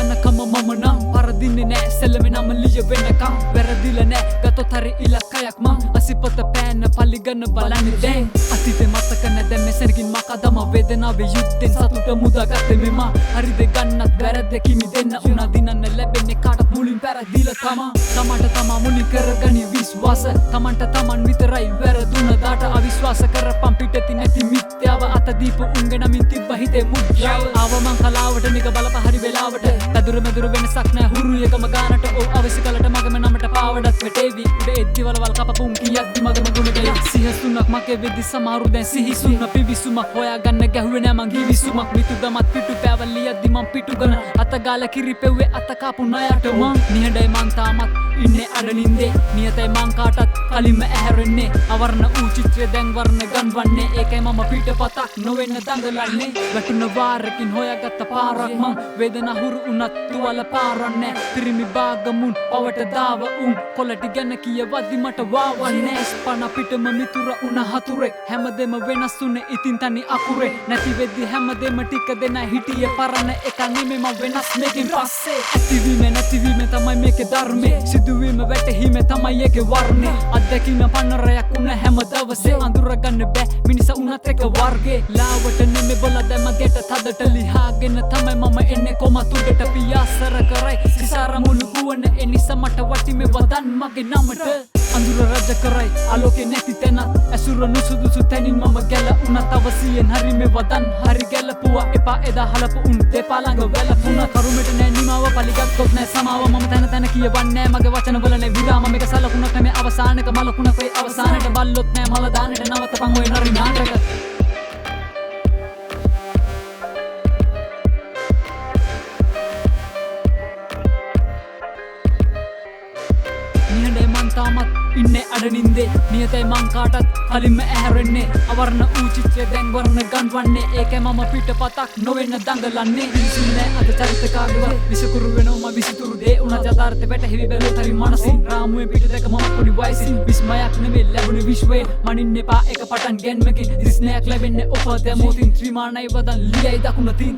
යනකම මම නම් පරදින්නේ නෑ සෙල්ලමේ නම ලිය වෙනකම් වැරදිලා නෑ ගතොත් හරි ඉලක්කයක් මං අසිපත පෑන පලිගන්න බලන්නේ දැන් අතීතේ මතක නැද මෙසරකින් මකදම වේදනාවේ යුද්ධෙන් සතුට මුදාගත්තේ මෙම හරිද ගන්නත් වැරද්දකින් දෙන්න උනා දිනන්න ලැබෙන්නේ කාටත් මුලින් පැරදිලා තමන්ට තමා මුලින් කරගනි විශ්වාස තමන්ට තමන් විතරයි වැරදුන දාට අවිශ්වාස කරපම් පිටති නැති මිත්‍යාව අත දීපු උන්ගේ නමින් තිබ්බ හිතේ මුද්‍රාව ආව මං කලාවට නික බලප හරි වෙලාවට පැදුරු මෙදුරු වෙනසක් නෑ හුරු එකම ගානට ඕ අවශ්‍ය කලට මගම නමට පාවඩත් වැටේවි උඩ එද්දි වලවල් කපපුම් කියද්දි මගම ගුණගය සිහසුනක් මගේ වෙද්දි සමහරු දැන් සිහිසුන පිවිසුමක් හොයාගන්න ගැහුවේ නෑ මං හිවිසුමක් මිතුදමත් පිටු පැවලියද්දි මං පිටු ගන අතගාල කිරිපෙව්වේ අත කාපු ණයට මං නිහඬයි මං තාමත් ඉන්නේ අඩනින්දේ නියතයි මං කාටත් කලින්ම ඇහැරෙන්නේ අවර්ණ වූ චිත්‍රය දැන් වර්ණ ගන්වන්නේ ඒකයි මම පිටපතක් නොවෙන්න දඟලන්නේ වැටුන වාරකින් හොයාගත්ත පාරක් මං වේදනා හුරු උනත් තුවල පාරන්නේ පිරිමි බාගමුන් පවට දාව උන් කොලටි ගැන කියවද්දි මට වාවන්නේ ස්පන පිටම මිතුර උන හතුරෙක් හැමදෙම වෙනස් උනේ ඉතින් තනි අකුරේ නැති වෙද්දි හැමදෙම ටික දෙනා හිටියේ පරණ එක නෙමෙයි මම වෙනස් මේකෙන් පස්සේ ඇතිවීම නැතිවීම තමයි මේකේ ධර්මේ සිදුවීම වැටහීම තමයි ඒකේ වර්ණේ අත්දැකීම පන්නරයක් උන හැම දවසේ අඳුරගන්න බෑ මිනිසා උනත් එක වර්ගේ ලාවට නෙමෙයි බොලා දැන් මගේට තදට ලිහාගෙන තමයි මම එන්නේ කොමතුඩට පියාසර කරයි සිසාර මුළු ගුවන ඒ නිසා මට වටිමේ වදන් මගේ නමට අඳුර රජ කරයි ආලෝකේ නැති තැනත් ඇසුර නුසුදුසු තැනින් මම ගැල උනත් අවසියෙන් හරි මේ වදන් හරි ගැලපුවා එපා එදා හලපු උන් දෙපා ළඟ වැළපුණා කරුමෙට නෑ නිමාව පලිගත්තොත් නෑ සමාව මම තැන තැන කියවන්නේ මගේ වචන වල නෑ විරාම මේක සලකුණක් නෙමේ අවසානක මලකුණක් වෙයි අවසානට බල්ලොත් නෑ මල දාන්නට නවත්තපන් ඔය නරි නාටක නිහඬයි මං තාමත් ඉන්නේ අඩනින්දේ නියතයි මං කාටත් කලින්ම ඇහැරෙන්නේ අවර්ණ වූ චිත්‍රය දැන් වර්ණ ගන්වන්නේ ඒකයි මම පිටපතක් නොවෙන්න දඟලන්නේ විසින්නේ අද චරිත කාගේවත් විසකුරු වෙනවම විසිතුරු දේ උනා යථාර්ථය වැටහිවි බැලුවත් හරි මනසින් රාමුවේ පිට දැක මම පොඩි වයසින් විස්මයක් නෙමෙයි ලැබුණේ විශ්වයේ මනින්න එපා එක පටන් ගැන්මකින් දිස්නයක් ලැබෙන්නේ ඔප දැමෝතින් ත්‍රිමාණයි වදන් ලියයි දකුණතින්